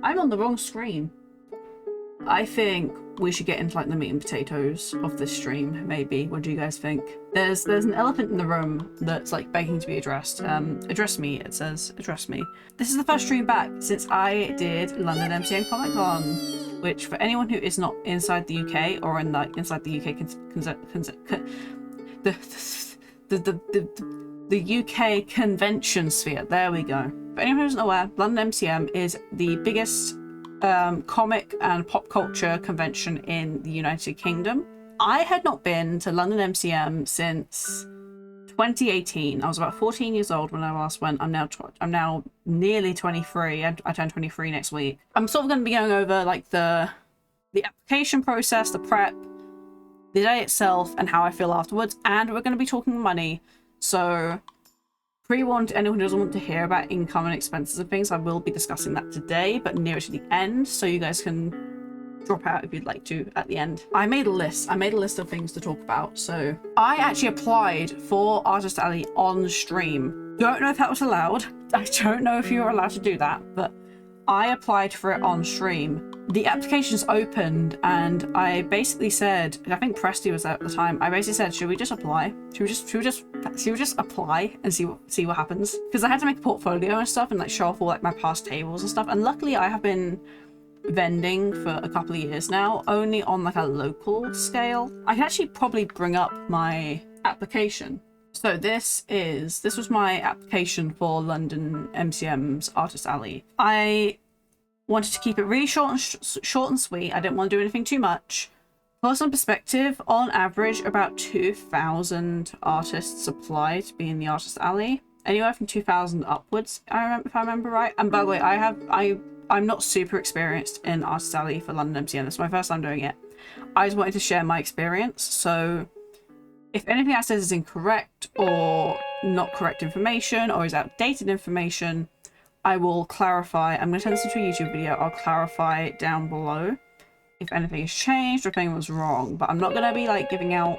I'm on the wrong screen. I think we should get into like the meat and potatoes of this stream, maybe. What do you guys think? There's an elephant in the room that's like begging to be addressed. Address me, it says. Address me. This is the first stream back since I did London MCM Comic Con, which for anyone who is not inside the UK or in like inside the UK the UK convention sphere. There we go. For anyone who's not aware, London MCM is the biggest comic and pop culture convention in the United Kingdom. I had not been to London MCM since 2018. I was about 14 years old when I last went. I'm now nearly 23. I turn 23 next week. I'm sort of going to be going over like the application process, the prep, the day itself, and how I feel afterwards. And we're going to be talking money. So pre-warned anyone who doesn't want to hear about income and expenses and things, I will be discussing that today, but nearer to the end, so you guys can drop out if you'd like to at the end. I made a list of things to talk about. So I actually applied for Artist Alley on stream. Don't know if that was allowed. I don't know if you're allowed to do that, but I applied for it on stream. The applications opened and I basically said, I think Presty was there at the time, I basically said, should we just apply? Should we just apply and see what happens? Because I had to make a portfolio and stuff and like show off all like my past tables and stuff. And luckily I have been vending for a couple of years now, only on like a local scale. I can actually probably bring up my application. So this was my application for London MCM's Artist Alley. I wanted to keep it really short and sweet. I didn't want to do anything too much. For some perspective, on average, about 2,000 artists apply to be in the Artist Alley. Anywhere from 2,000 upwards, if I remember right. And by the way, I'm not super experienced in Artist Alley for London MCM. This is my first time doing it. I just wanted to share my experience. So if anything I said is incorrect or not correct information or is outdated information, I will clarify. I'm going to turn this into a YouTube video. I'll clarify down below if anything has changed or if anything was wrong. But I'm not going to be like giving out...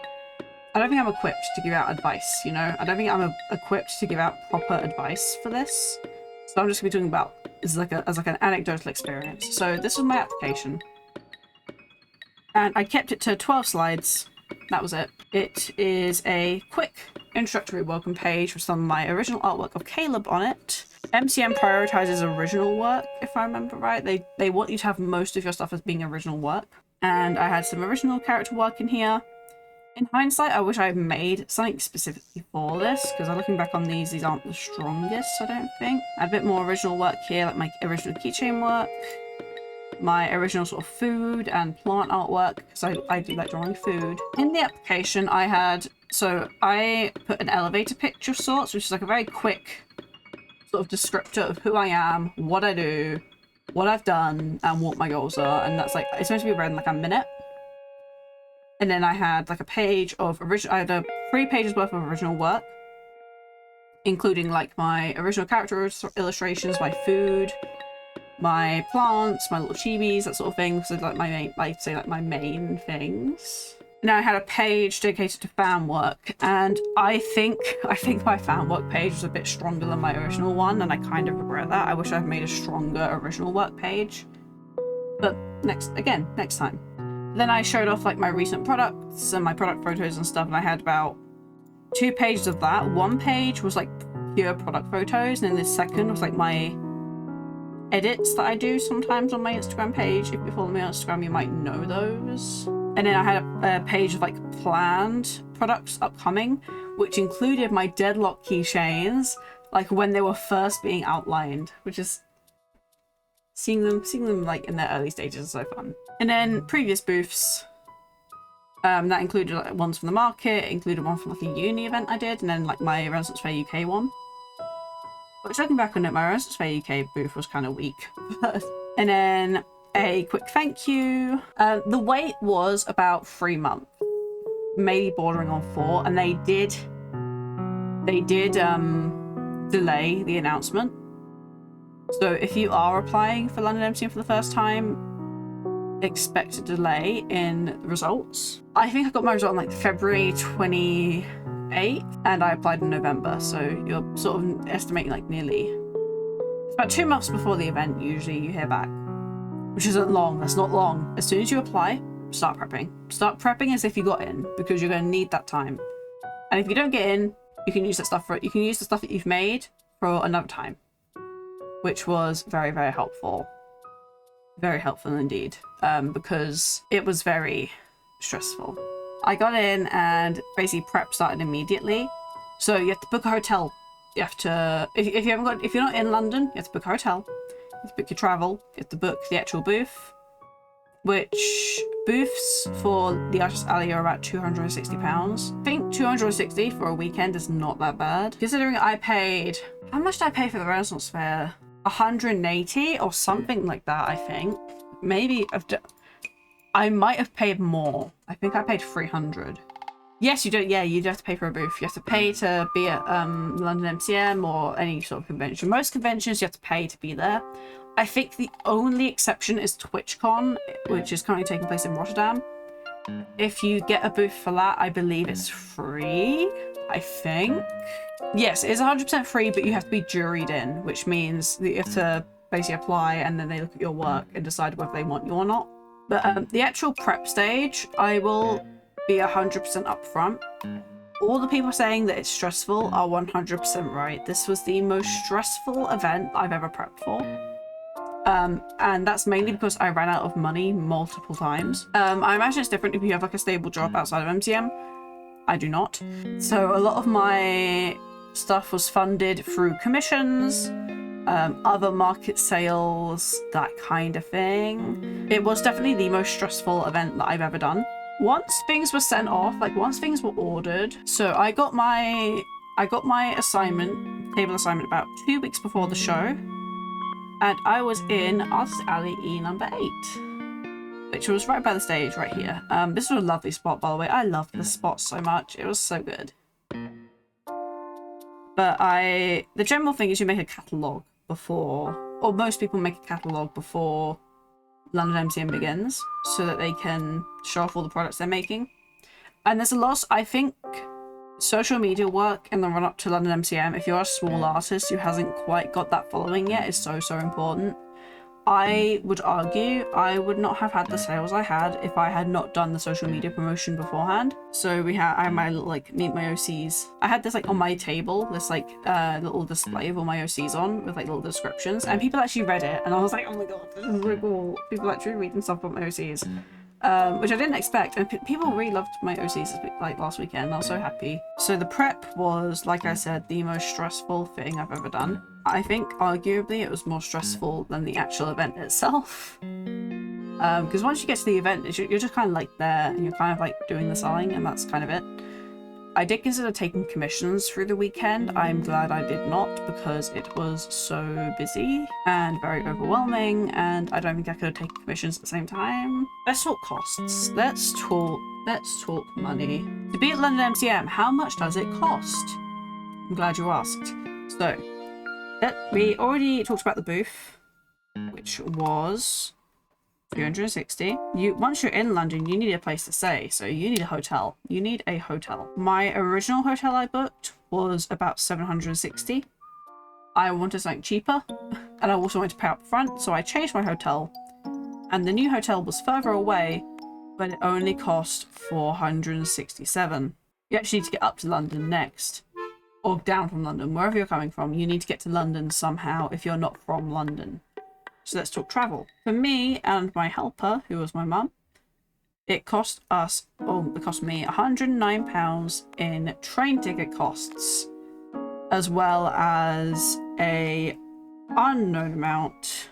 I don't think I'm equipped to give out advice, you know? I don't think I'm equipped to give out proper advice for this. So I'm just going to be talking about as like an anecdotal experience. So this was my application. And I kept it to 12 slides. That was it. It is a quick introductory welcome page with some of my original artwork of Caleb on it. MCM prioritizes original work, if I remember right. They want you to have most of your stuff as being original work. And I had some original character work in here. In hindsight, I wish I had made something specifically for this, because looking back on these aren't the strongest, I don't think. I had a bit more original work here, like my original keychain work, my original sort of food and plant artwork, because I do like drawing food. In the application, I put an elevator picture of sorts, which is like a very quick sort of descriptor of who I am, what I do, what I've done, and what my goals are. And that's like, it's meant to be read in like a minute. And then I had like a page of I had 3 pages worth of original work, including like my original character illustrations, my food, my plants, my little chibis, that sort of thing. So like my main things. And I had a page dedicated to fan work, and I think my fan work page was a bit stronger than my original one, and I kind of regret that. I wish I'd made a stronger original work page, but next time. Then I showed off like my recent products and my product photos and stuff, and I had about 2 pages of that. 1 page was like pure product photos, and then the second was like my edits that I do sometimes on my Instagram page. If you follow me on Instagram, you might know those. And then I had a page of like planned products upcoming, which included my deadlock keychains, like when they were first being outlined, which is seeing them like in their early stages is so fun. And then previous booths, that included like ones from the market, included one from like a uni event I did, and then like my Renaissance Fair UK one. But looking back on it, my Renaissance Fair UK booth was kind of weak. And then a quick thank you. The wait was about 3 months, maybe bordering on 4, and they did delay the announcement. So if you are applying for London MCM for the first time, expect a delay in results. I think I got my result on like February 28th, and I applied in November, so you're sort of estimating like nearly, it's about 2 months before the event usually you hear back. which isn't long. That's not long. As soon as you apply, start prepping. Start prepping as if you got in, because you're going to need that time. And if you don't get in, you can use that stuff for, you can use the stuff that you've made for another time, which was very, very helpful. Very helpful indeed, because it was very stressful. I got in and basically prep started immediately. So you have to book a hotel. You have to, if you're not in London, you have to book a hotel. You have to book your travel. You have to book the actual booth, which booths for the Artist Alley are about £260. I think 260 for a weekend is not that bad. Considering I paid, how much did I pay for the Renaissance Fair? 180 or something like that, I think. Maybe I might have paid more. I think I paid 300. Yes, you don't. Yeah, you do have to pay for a booth. You have to pay to be at London MCM or any sort of convention. Most conventions you have to pay to be there. I think the only exception is TwitchCon, which is currently taking place in Rotterdam. If you get a booth for that, I believe it's free. I think. Yes, it's 100% free, but you have to be juried in, which means that you have to basically apply and then they look at your work and decide whether they want you or not. But the actual prep stage, I will be 100% upfront. All the people saying that it's stressful are 100% right. This was the most stressful event I've ever prepped for. And that's mainly because I ran out of money multiple times. I imagine it's different if you have like a stable job outside of MCM. I do not. So a lot of my stuff was funded through commissions, other market sales, that kind of thing. It was definitely the most stressful event that I've ever done. Once things were sent off, like once things were ordered, so I got my table assignment about 2 weeks before the show, and I was in Artist Alley E number 8, which was right by the stage right here. This was a lovely spot, by the way. I loved this spot so much. It was so good. But the general thing is you make a catalogue before, or most people make a catalogue before London MCM begins, so that they can show off all the products they're making. And there's a lot, I think, social media work in the run up to London MCM, if you're a small artist who hasn't quite got that following yet, is so, so important. I would argue I would not have had the sales I had if I had not done the social media promotion beforehand. So I had my like meet my OCs. I had this like on my table, this like little display of all my OCs on with like little descriptions, and people actually read it, and I was like, oh my god, this is really cool. People actually reading stuff about my OCs, which I didn't expect, and people really loved my OCs like last weekend. I was so happy. So the prep was, like I said, the most stressful thing I've ever done. I think arguably it was more stressful than the actual event itself, because once you get to the event, you're just kind of like there and you're kind of like doing the selling, and that's kind of it. I did consider taking commissions through the weekend. I'm glad I did not, because it was so busy and very overwhelming, and I don't think I could have taken commissions at the same time. Let's talk costs. Let's talk money. To be at London MCM, how much does it cost? I'm glad you asked. So we already talked about the booth, which was 260. Once you're in London, you need a place to stay, so you need a hotel. You need a hotel. My original hotel I booked was about 760. I wanted something cheaper, and I also wanted to pay up front, so I changed my hotel, and the new hotel was further away, but it only cost 467. You actually need to get up to London next, or down from London, wherever you're coming from. You need to get to London somehow if you're not from London. So let's talk travel. For me and my helper, who was my mum, it cost me £109 in train ticket costs, as well as a unknown amount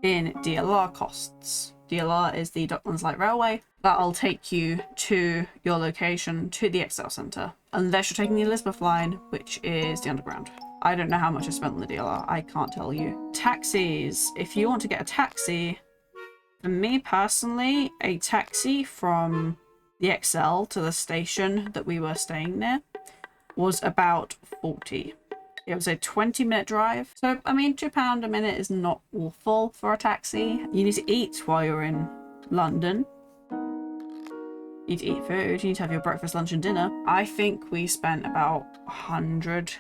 in DLR costs. DLR is the Docklands Light Railway. That'll take you to your location, to the Excel Centre, unless you're taking the Elizabeth line, which is the Underground. I don't know how much I spent on the DLR. I can't tell you. Taxis. If you want to get a taxi, for me personally, a taxi from the XL to the station that we were staying near was about 40. It was a 20-minute drive. So, I mean, £2 a minute is not awful for a taxi. You need to eat while you're in London. You need to eat food. You need to have your breakfast, lunch, and dinner. I think we spent about 100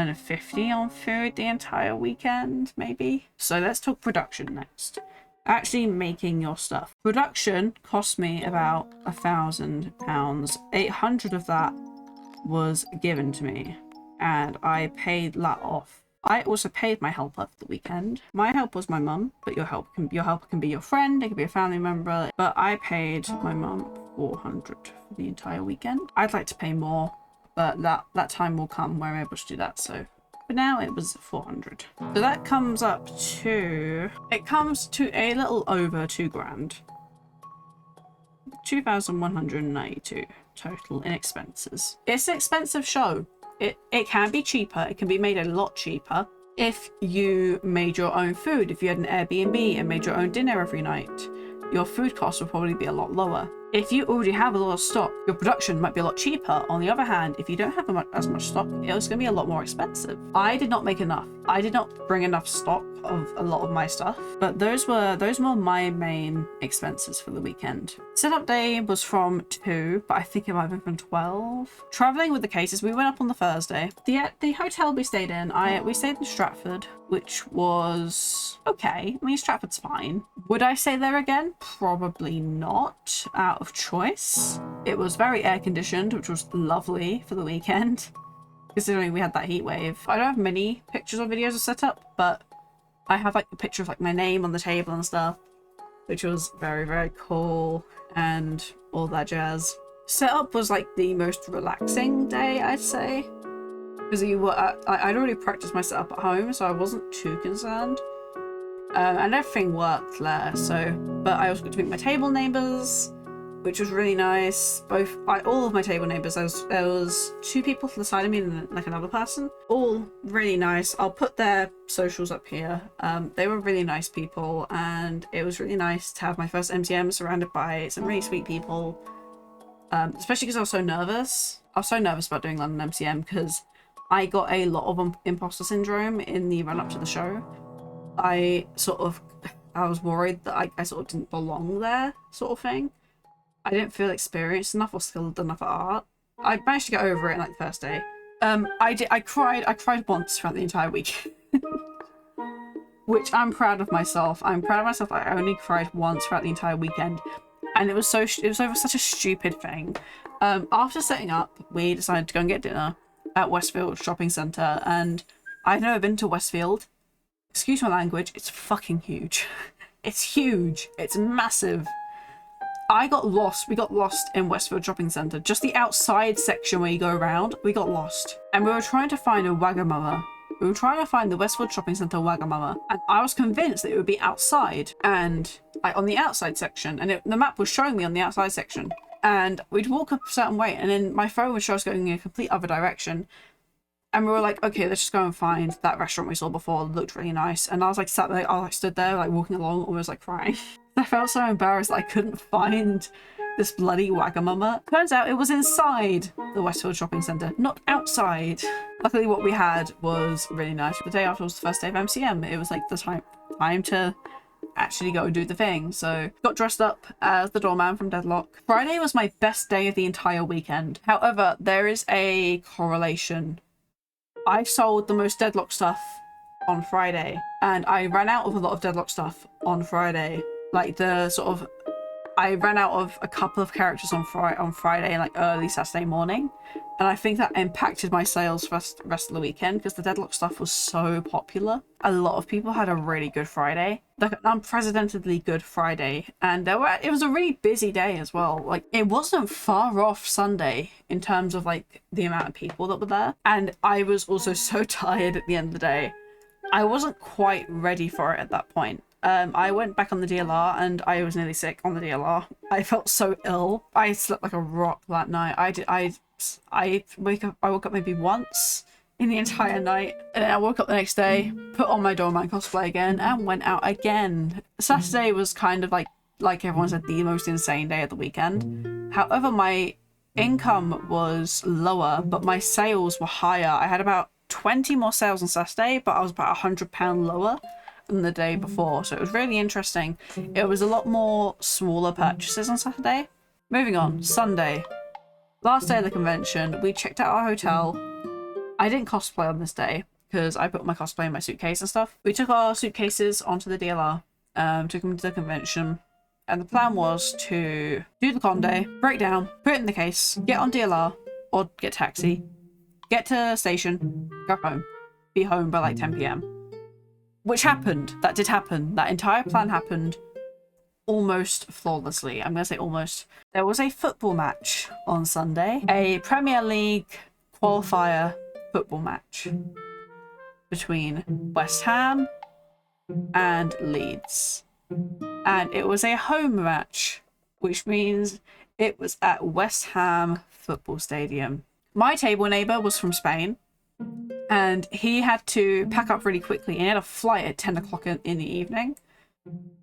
£150 on food the entire weekend, maybe. So let's talk production next. Actually making your stuff. Production cost me about £1,000. 800 of that was given to me, and I paid that off. I also paid my helper for the weekend. My help was my mum, but your helper can be your friend, it can be a family member. But I paid my mum 400 for the entire weekend. I'd like to pay more, but that time will come where I'm able to do that. So for now it was 400. So that comes to a little over 2 grand. 2,192 total in expenses. It's an expensive show. It can be cheaper. It can be made a lot cheaper if you made your own food. If you had an Airbnb and made your own dinner every night, your food costs would probably be a lot lower. If you already have a lot of stock, your production might be a lot cheaper. On the other hand, if you don't have as much stock, it's going to be a lot more expensive. I did not make enough. I did not bring enough stock of a lot of my stuff, but those were my main expenses for the weekend. Setup day was from 2, but I think it might have been from 12. Traveling with the cases, we went up on the Thursday. The hotel we stayed in, we stayed in Stratford, which was okay. I mean, Stratford's fine. Would I stay there again? Probably not, out of choice. It was very air conditioned, which was lovely for the weekend, considering we had that heat wave. I don't have many pictures or videos of setup, but I have like a picture of like my name on the table and stuff, which was very, very cool and all that jazz. Setup was like the most relaxing day, I'd say, because I'd already practiced my setup at home, so I wasn't too concerned, and everything worked there. But I also got to meet my table neighbours, which was really nice. All of my table neighbours, there was 2 people to the side of me and like another person, all really nice. I'll put their socials up here. They were really nice people, and it was really nice to have my first MCM surrounded by some really sweet people, especially because I was so nervous. I was so nervous about doing London MCM because I got a lot of imposter syndrome in the run up to the show. I was worried that I sort of didn't belong there, sort of thing. I didn't feel experienced enough or skilled enough at art. I managed to get over it in like the first day. I cried once throughout the entire week. Which I'm proud of myself. I'm proud of myself. I only cried once throughout the entire weekend. And it was over such a stupid thing. After setting up, we decided to go and get dinner at Westfield Shopping Centre, and I've never been to Westfield. Excuse my language, it's fucking huge. It's huge. It's massive. We got lost in Westfield Shopping Centre. Just the outside section where you go around, we got lost. And we were trying to find a Wagamama. We were trying to find the Westfield Shopping Centre Wagamama. And I was convinced that it would be outside, and on the outside section. And the map was showing me on the outside section. And we'd walk up a certain way, and then my phone would show us going in a complete other direction. And we were like, okay, let's just go and find that restaurant we saw before. It looked really nice. And I was like stood there, like walking along, almost like crying. I felt so embarrassed that I couldn't find this bloody Wagamama. Turns out it was inside the Westfield Shopping Centre, not outside. Luckily what we had was really nice. The day after was the first day of MCM. It was like the time to actually go and do the thing. So got dressed up as the doorman from Deadlock. Friday was my best day of the entire weekend. However, there is a correlation. I sold the most Deadlock stuff on Friday, and I ran out of a lot of Deadlock stuff on Friday. Like I ran out of a couple of characters on Friday and like early Saturday morning, and I think that impacted my sales for the rest of the weekend because the Deadlock stuff was so popular. A lot of people had a really good Friday, like an unprecedentedly good Friday, and it was a really busy day as well. Like it wasn't far off Sunday in terms of like the amount of people that were there, and I was also so tired at the end of the day. I wasn't quite ready for it at that point. I went back on the DLR and I was nearly sick on the DLR. I felt so ill. I slept like a rock that night. I woke up maybe once in the entire night, and then I woke up the next day, put on my doorman cosplay again, and went out again. Saturday was kind of like everyone said, the most insane day of the weekend. However, my income was lower, but my sales were higher. I had about 20 more sales on Saturday, but I was about £100 lower than the day before, so it was really interesting. It was a lot more smaller purchases on Saturday. Moving on, Sunday, last day of the convention, we checked out our hotel. I didn't cosplay on this day because I put my cosplay in my suitcase and stuff. We took our suitcases onto the DLR, took them to the convention, and the plan was to do the con day, break down, put it in the case, get on DLR or get taxi, get to station, go home, be home by like 10 p.m. Which happened. That did happen. That entire plan happened almost flawlessly. I'm going to say almost. There was a football match on Sunday, a Premier League qualifier football match between West Ham and Leeds. And it was a home match, which means it was at West Ham Football Stadium. My table neighbour was from Spain, and he had to pack up really quickly. And he had a flight at 10 o'clock in the evening.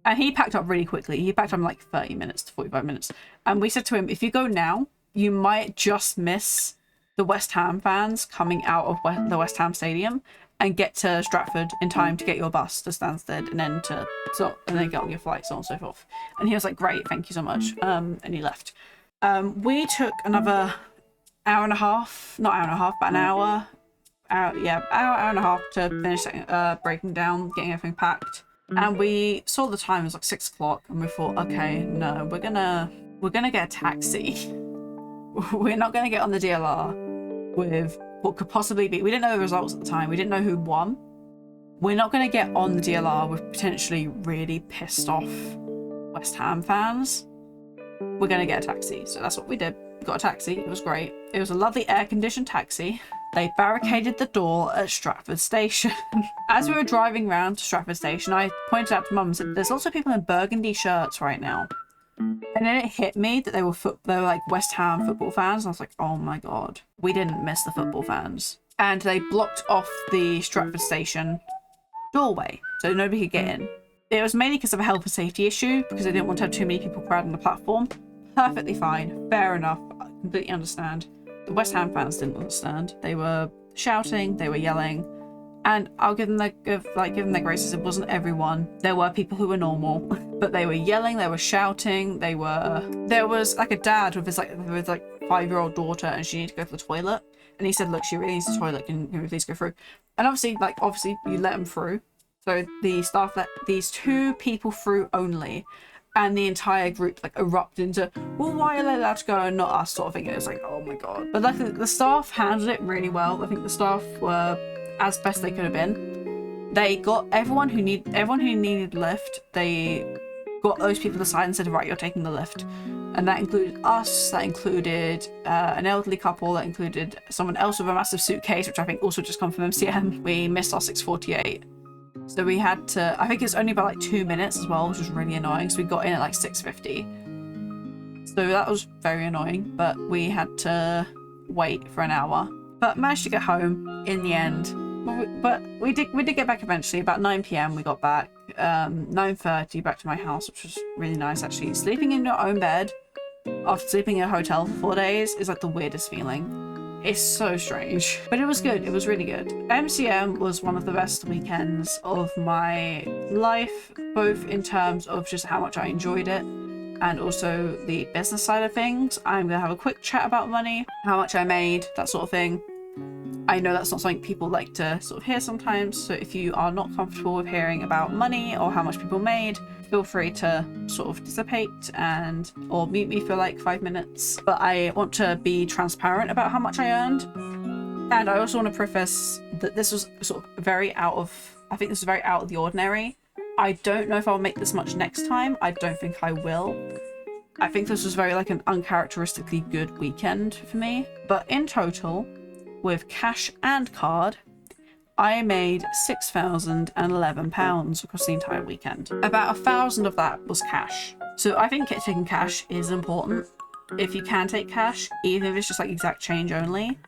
And he packed up really quickly. He packed up in like 30 minutes to 45 minutes. And we said to him, if you go now, you might just miss the West Ham fans coming out of the West Ham Stadium and get to Stratford in time to get your bus to Stansted and then get on your flight, so on and so forth. And he was like, great, thank you so much. And he left. We took another hour and a half, not hour and a half, but an hour and a half to finish breaking down, getting everything packed. And we saw the time, it was like 6 o'clock, and we thought, okay, no, we're gonna get a taxi. We're not gonna get on the DLR with what could possibly be, we didn't know the results at the time, we didn't know who won. We're not gonna get on the DLR with potentially really pissed off West Ham fans. We're gonna get a taxi. So that's what we did. We got a taxi, it was great. It was a lovely air-conditioned taxi. They barricaded the door at Stratford Station. As we were driving round to Stratford Station, I pointed out to Mum and said, there's lots of people in burgundy shirts right now. And then it hit me that they were like West Ham football fans. And I was like, oh my God, we didn't miss the football fans. And they blocked off the Stratford Station doorway, so nobody could get in. It was mainly because of a health and safety issue, because they didn't want to have too many people crowding the platform. Perfectly fine, fair enough, I completely understand. The West Ham fans didn't understand. They were shouting, they were yelling, and I'll give them their graces. It wasn't everyone. There were people who were normal, but they were yelling, they were shouting, there was like a dad with his 5-year-old daughter, and she needed to go to the toilet, and he said, look, she really needs the toilet, can you please go through? And obviously you let them through. So the staff let these 2 people through only. And the entire group erupted into, well, why are they allowed to go and not us, sort of thing. It was like, oh my God. But luckily the staff handled it really well. I think the staff were as best they could have been. They got everyone who needed lift. They got those people aside and said, right, you're taking the lift. And that included us, that included an elderly couple, that included someone else with a massive suitcase, which I think also just come from MCM. We missed our 6:48. So we had to, I think it's only about 2 minutes as well, which was really annoying. So we got in at 6:50. So that was very annoying, but we had to wait for an hour. But managed to get home in the end. But we did get back eventually. About 9 p.m. we got back. 9:30 back to my house, which was really nice actually. Sleeping in your own bed after sleeping in a hotel for 4 days is the weirdest feeling. It's so strange, but it was good. It was really good. MCM was one of the best weekends of my life, both in terms of just how much I enjoyed it and also the business side of things. I'm gonna have a quick chat about money, how much I made, that sort of thing. I know that's not something people like to sort of hear sometimes, so if you are not comfortable with hearing about money or how much people made, feel free to sort of dissipate or mute me for 5 minutes. But I want to be transparent about how much I earned. And I also want to preface that this was sort of very out of the ordinary. I don't know if I'll make this much next time. I don't think I will. I think this was very an uncharacteristically good weekend for me. But in total, with cash and card, I made £6,011 across the entire weekend. About 1,000 of that was cash. So I think taking cash is important. If you can take cash, even if it's just exact change only,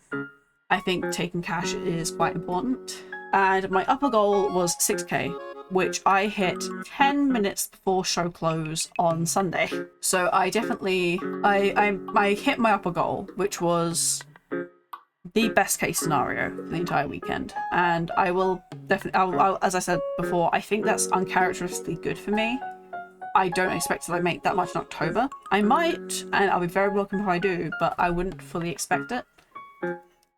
I think taking cash is quite important. And my upper goal was 6k, which I hit 10 minutes before show close on Sunday. So I definitely, I hit my upper goal, which was the best case scenario for the entire weekend. And I will definitely, as I said before, I think that's uncharacteristically good for me. I don't expect to make that much in October. I might, and I'll be very welcome if I do, but I wouldn't fully expect it.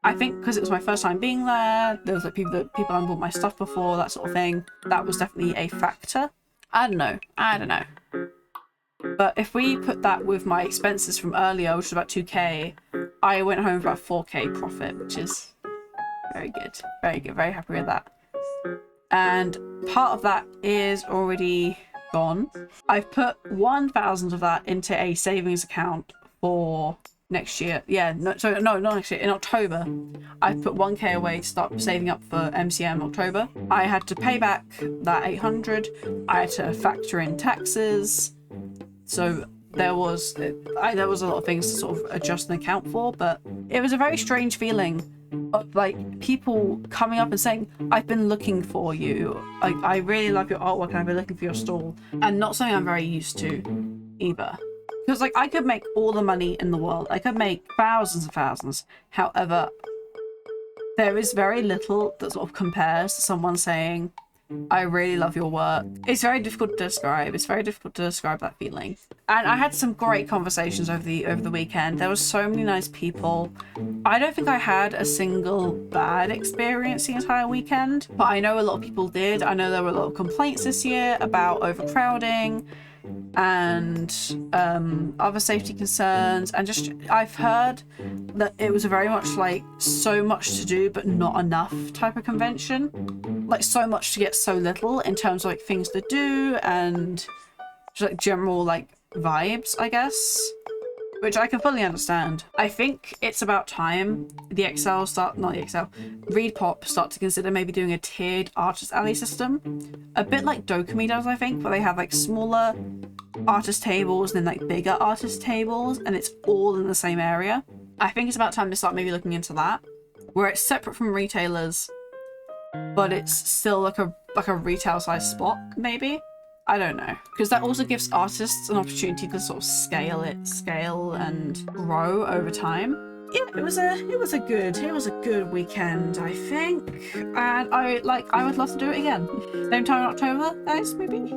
I think because it was my first time being there was like people that hadn't bought my stuff before, that sort of thing. That was definitely a factor. I don't know. But if we put that with my expenses from earlier, which was about 2k, I went home with about 4k profit, which is very good. Very good. Very happy with that. And part of that is already gone. I've put 1,000 of that into a savings account for next year. Yeah, not next year. In October, I put 1k away to start saving up for MCM October. I had to pay back that 800. I had to factor in taxes. So there was a lot of things to sort of adjust and account for, but it was a very strange feeling of like people coming up and saying, I've been looking for you. Like, I really love your artwork and I've been looking for your stall. And not something I'm very used to either. Because like I could make all the money in the world. I could make thousands and thousands. However, there is very little that sort of compares to someone saying, I really love your work. It's very difficult to describe. It's very difficult to describe that feeling. And I had some great conversations over the weekend. There were so many nice people. I don't think I had a single bad experience the entire weekend, but I know a lot of people did. I know there were a lot of complaints this year about overcrowding and other safety concerns, and just I've heard that it was a very much like so much to do but not enough type of convention, like so much to get so little in terms of like things to do and just like general like vibes, I guess, which I can fully understand. I think it's about time the ReedPop start to consider maybe doing a tiered artist alley system, a bit like Dokumi does, I think, where they have like smaller artist tables and then like bigger artist tables, and it's all in the same area. I think it's about time to start maybe looking into that, where it's separate from retailers, but it's still like a retail size spot, maybe. I don't know, because that also gives artists an opportunity to sort of scale and grow over time. Yeah, it was a good weekend, I think, and I would love to do it again. Same time in October, guys, maybe.